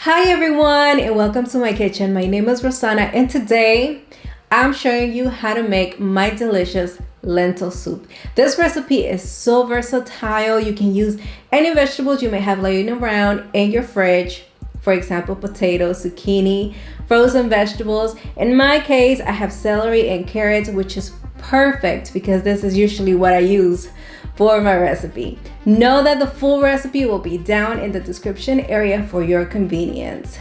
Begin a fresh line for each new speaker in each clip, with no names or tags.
Hi everyone and welcome to my kitchen. My name is Rosanna and today I'm showing you how to make my delicious lentil soup. This recipe is so versatile. You can use any vegetables you may have laying around in your fridge. For example, potatoes, zucchini, frozen vegetables. In my case, I have celery and carrots, which is perfect because this is usually what I use for my recipe. Know that the full recipe will be down in the description area for your convenience.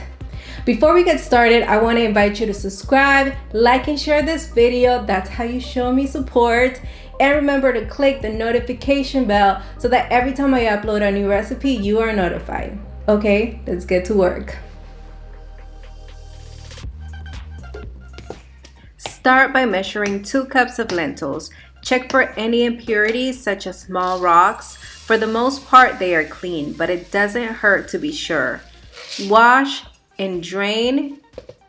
Before we get started, I want to invite you to subscribe, like, and share this video. That's how you show me support. And remember to click the notification bell so that every time I upload a new recipe, you are notified. Okay, let's get to work. Start by measuring 2 cups of lentils. Check for any impurities such as small rocks. For the most part, they are clean, but it doesn't hurt to be sure. Wash and drain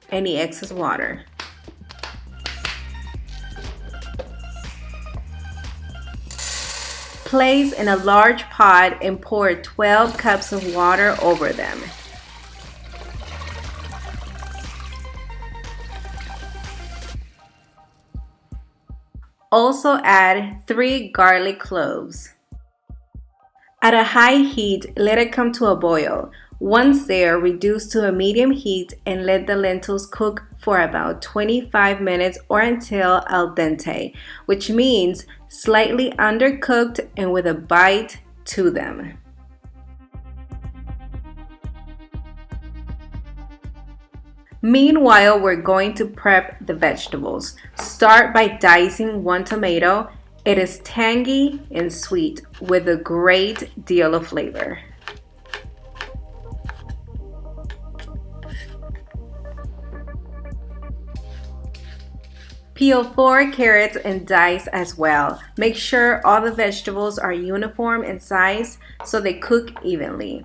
any excess water. Place in a large pot and pour 12 cups of water over them. Also add 3 garlic cloves. At a high heat, let it come to a boil. Once there, reduce to a medium heat and let the lentils cook for about 25 minutes or until al dente, which means slightly undercooked and with a bite to them. Meanwhile, we're going to prep the vegetables. Start by dicing 1 tomato. It is tangy and sweet with a great deal of flavor. Peel 4 carrots and dice as well. Make sure all the vegetables are uniform in size so they cook evenly.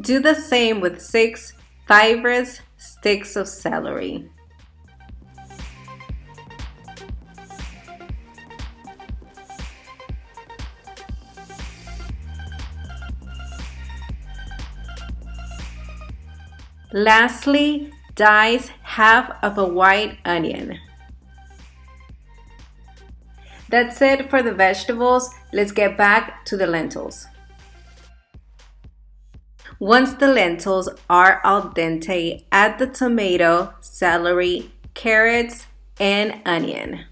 Do the same with 6 fibrous sticks of celery. Lastly, dice half of a white onion. That's it for the vegetables. Let's get back to the lentils. Once the lentils are al dente, add the tomato, celery, carrots, and onion.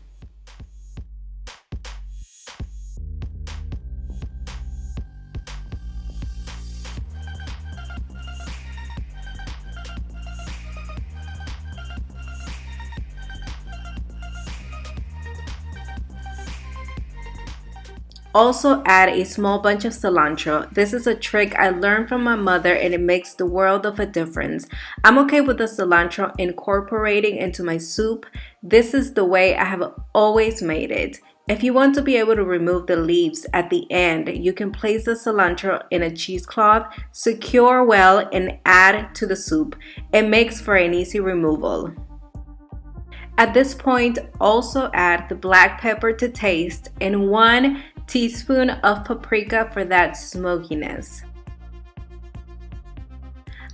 Also add a small bunch of cilantro. This is a trick I learned from my mother and it makes the world of a difference. I'm okay with the cilantro incorporating into my soup. This is the way I have always made it. If you want to be able to remove the leaves at the end, you can place the cilantro in a cheesecloth, secure well, and add to the soup. It makes for an easy removal. At this point, also add the black pepper to taste and 1 teaspoon of paprika for that smokiness.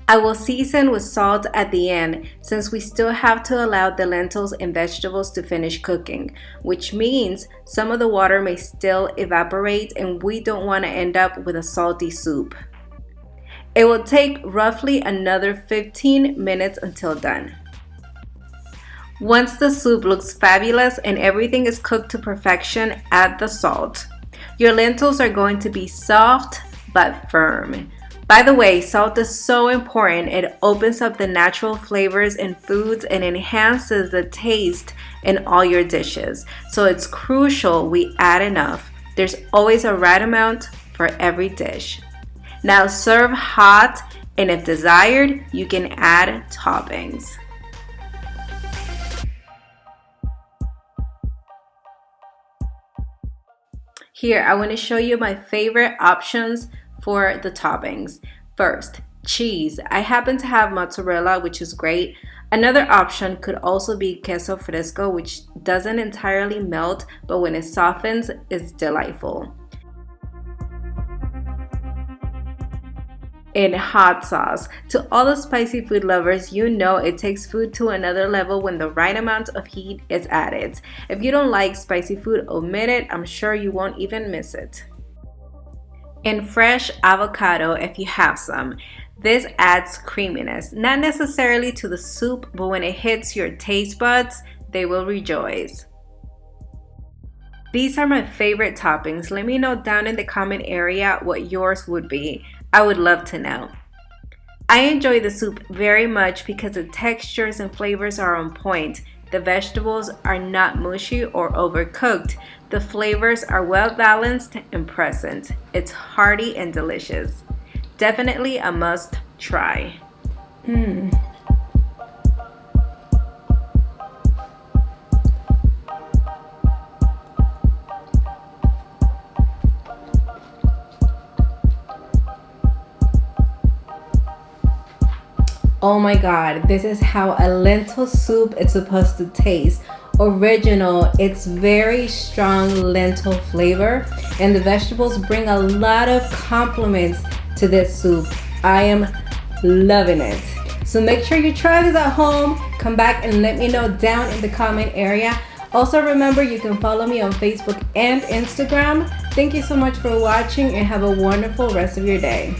I will season with salt at the end since we still have to allow the lentils and vegetables to finish cooking, which means some of the water may still evaporate and we don't want to end up with a salty soup. It will take roughly another 15 minutes until done. Once the soup looks fabulous and everything is cooked to perfection, add the salt. Your lentils are going to be soft but firm. By the way, salt is so important. It opens up the natural flavors in foods and enhances the taste in all your dishes. So it's crucial we add enough. There's always a right amount for every dish. Now serve hot, and if desired, you can add toppings. Here, I want to show you my favorite options for the toppings. First, Cheese. I happen to have mozzarella, which is great. Another option could also be queso fresco, which doesn't entirely melt, but when it softens, it's delightful. And hot sauce. To all the spicy food lovers, you know it takes food to another level when the right amount of heat is added. If you don't like spicy food, omit it. I'm sure you won't even miss it. And fresh avocado if you have some. This adds creaminess, not necessarily to the soup, but when it hits your taste buds, they will rejoice. These are my favorite toppings. Let me know down in the comment area what yours would be. I would love to know. I enjoy the soup very much because the textures and flavors are on point. The vegetables are not mushy or overcooked. The flavors are well balanced and present. It's hearty and delicious. Definitely a must try. Oh my god, this is how a lentil soup is supposed to taste. Original, it's very strong lentil flavor, and the vegetables bring a lot of compliments to this soup. I am loving it. So make sure you try this at home. Come back and let me know down in the comment area. Also remember, you can follow me on Facebook and Instagram. Thank you so much for watching and have a wonderful rest of your day.